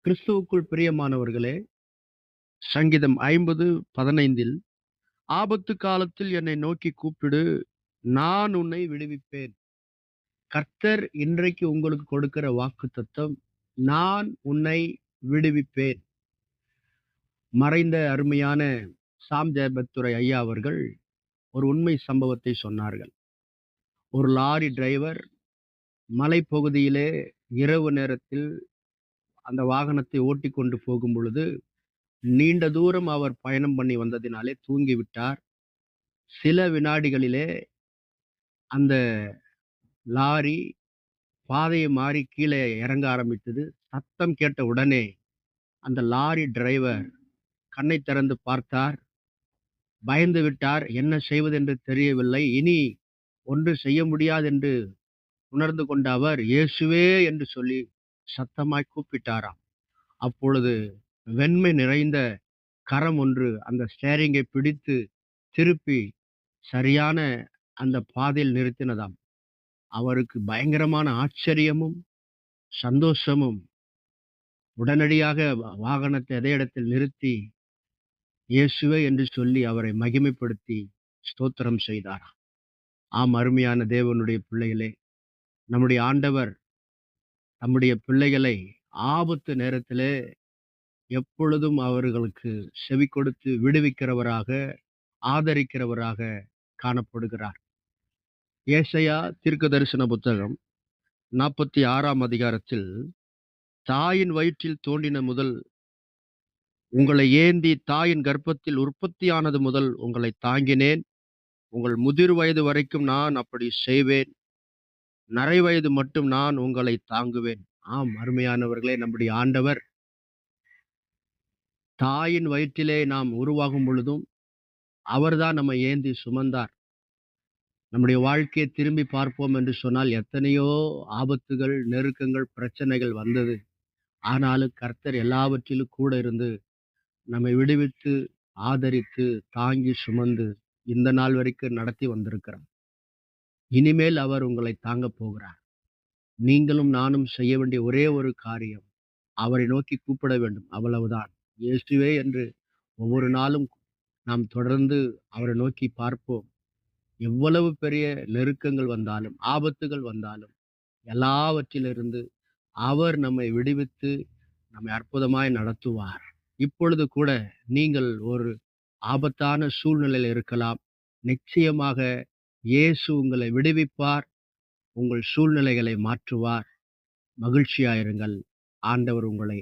கிறிஸ்துவுக்குள் பிரியமானவர்களே, சங்கீதம் 50:15 ஆபத்து காலத்தில் என்னை நோக்கி கூப்பிடு, நான் உன்னை விடுவிப்பேன். கர்த்தர் இன்றைக்கு உங்களுக்கு கொடுக்கிற வாக்குத்தத்தம், நான் உன்னை விடுவிப்பேன். மறைந்த அருமையான சாம் ஜெயபத்துரை ஐயா அவர்கள் ஒரு உண்மை சம்பவத்தை சொன்னார்கள். ஒரு லாரி டிரைவர் மலைப்பகுதியிலே இரவு நேரத்தில் அந்த வாகனத்தை ஓட்டிக்கொண்டு போகும் பொழுது, நீண்ட தூரம் அவர் பயணம் பண்ணி வந்ததினாலே தூங்கிவிட்டார். சில வினாடிகளிலே அந்த லாரி பாதையை மாறி கீழே இறங்க ஆரம்பித்தது. சத்தம் கேட்ட உடனே அந்த லாரி டிரைவர் கண்ணை திறந்து பார்த்தார். பயந்து விட்டார். என்ன செய்வதென்று தெரியவில்லை. இனி ஒன்றும் செய்ய முடியாது என்று உணர்ந்து கொண்ட அவர், இயேசுவே என்று சொல்லி சத்தமாய் கூப்பிட்டாராம். அப்பொழுது வெண்மை நிறைந்த கரம் ஒன்று அந்த ஸ்டேரிங்கை பிடித்து திருப்பி சரியான அந்த பாதையில் நிறுத்தினதாம். அவருக்கு பயங்கரமான ஆச்சரியமும், சந்தோஷமும். உடனடியாக வாகனத்தை அதே இடத்தில் நிறுத்தி, இயேசுவே என்று சொல்லி அவரை மகிமைப்படுத்தி ஸ்தோத்திரம் செய்தாராம். ஆம், அருமையான தேவனுடைய பிள்ளைகளே, நம்முடைய ஆண்டவர் தம்முடைய பிள்ளைகளை ஆபத்து நேரத்திலே எப்பொழுதும் அவர்களுக்கு செவி கொடுத்து விடுவிக்கிறவராக, ஆதரிக்கிறவராக காணப்படுகிறார். ஏசாயா தீர்க்கதரிசன புத்தகம் 46ஆம் அதிகாரத்தில், தாயின் வயிற்றில் தோன்றின முதல் உங்களை ஏந்தி தாயின் கர்ப்பத்தில் உற்பத்தியானது முதல் உங்களை தாங்கினேன். உங்கள் முதிர் வயது வரைக்கும் நான் அப்படி செய்வேன். நரை வயது மட்டும் நான் உங்களை தாங்குவேன். ஆம், அருமையானவர்களே, நம்முடைய ஆண்டவர் தாயின் வயிற்றிலே நாம் உருவாகும் பொழுதும் அவர்தான் நம்மை ஏந்தி சுமந்தார். நம்முடைய வாழ்க்கையை திரும்பி பார்ப்போம் என்று சொன்னால் எத்தனையோ ஆபத்துகள், நெருக்கங்கள், பிரச்சனைகள் வந்தது. ஆனாலும் கர்த்தர் எல்லாவற்றிலும் கூட இருந்து நம்மை விடுவித்து, ஆதரித்து, தாங்கி சுமந்து இந்த நாள் வரைக்கும் நடத்தி வந்திருக்கிறார். இனிமேல் அவர் உங்களை தாங்கப் போகிறார். நீங்களும் நானும் செய்ய வேண்டிய ஒரே ஒரு காரியம், அவரை நோக்கி கூப்பிட வேண்டும். அவ்வளவுதான். இயேசுவே என்று ஒவ்வொரு நாளும் நாம் தொடர்ந்து அவரை நோக்கி பார்ப்போம். எவ்வளவு பெரிய நெருக்கங்கள் வந்தாலும், ஆபத்துகள் வந்தாலும், எல்லாவற்றிலிருந்து அவர் நம்மை விடுவித்து, நம்மை அற்புதமாய் நடத்துவார். இப்பொழுது கூட நீங்கள் ஒரு ஆபத்தான சூழ்நிலையில் இருக்கலாம். நிச்சயமாக இயேசு உங்களை விடுவிப்பார். உங்கள் சூழ்நிலைகளை மாற்றுவார். மகிழ்ச்சியாயிருங்கள். ஆண்டவர் உங்களை